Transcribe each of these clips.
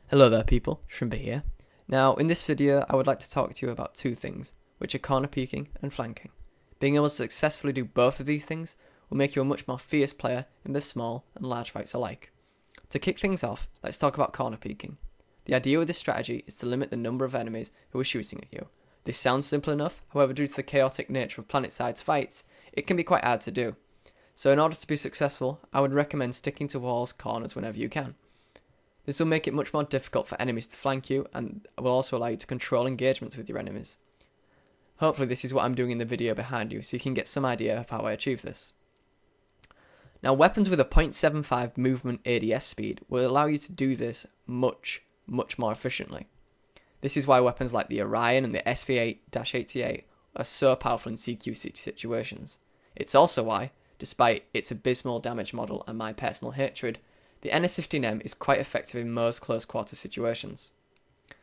Hello there people, Shrimper here. Now in this video I would like to talk to you about two things, which are corner peeking and flanking. Being able to successfully do both of these things will make you a much more fierce player in both small and large fights alike. To kick things off, let's talk about corner peeking. The idea with this strategy is to limit the number of enemies who are shooting at you. This sounds simple enough, however due to the chaotic nature of Planetside fights, it can be quite hard to do. So in order to be successful, I would recommend sticking to walls, corners whenever you can. This will make it much more difficult for enemies to flank you and will also allow you to control engagements with your enemies. Hopefully this is what I'm doing in the video behind you so you can get some idea of how I achieve this. Now weapons with a 0.75 movement ADS speed will allow you to do this much more efficiently. This is why weapons like the Orion and the SV8-88 are so powerful in CQ situations. It's also why, despite its abysmal damage model and my personal hatred, the NS-15M is quite effective in most close quarter situations.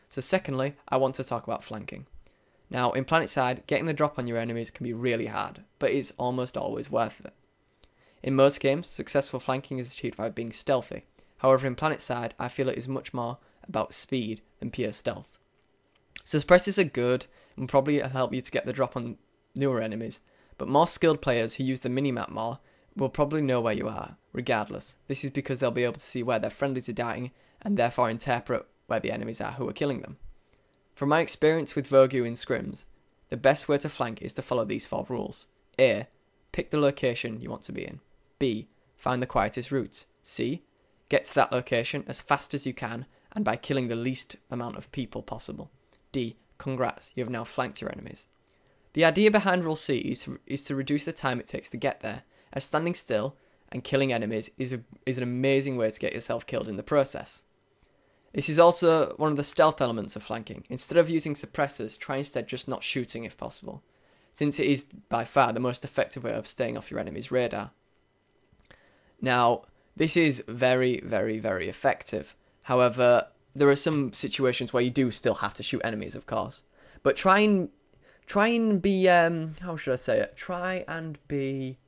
So secondly, I want to talk about flanking. Now in Planetside, getting the drop on your enemies can be really hard, but it's almost always worth it. In most games, successful flanking is achieved by being stealthy. However in Planetside, I feel it is much more about speed than pure stealth. Suppressors are good and probably help you to get the drop on newer enemies, but more skilled players who use the minimap more will probably know where you are, regardless. This is because they'll be able to see where their friendlies are dying and therefore interpret where the enemies are who are killing them. From my experience with Vogu in scrims, the best way to flank is to follow these 4 rules. A. Pick the location you want to be in. B. Find the quietest route. C. Get to that location as fast as you can and by killing the least amount of people possible. D. Congrats, you have now flanked your enemies. The idea behind rule C is to reduce the time it takes to get there, as standing still and killing enemies is an amazing way to get yourself killed in the process. This is also one of the stealth elements of flanking. Instead of using suppressors, try instead just not shooting if possible, since it is by far the most effective way of staying off your enemy's radar. Now, this is very effective. However, there are some situations where you do still have to shoot enemies, of course. But try and be, how should I say it? Try and be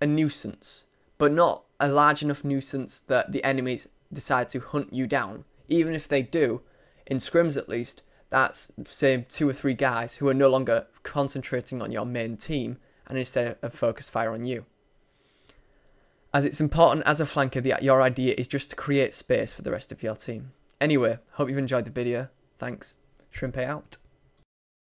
a nuisance, but not a large enough nuisance that the enemies decide to hunt you down. Even if they do, in scrims at least, that's say 2 or 3 guys who are no longer concentrating on your main team and instead of focus fire on you. As it's important as a flanker that your idea is just to create space for the rest of your team. Anyway, hope you've enjoyed the video. Thanks. Shrimper out.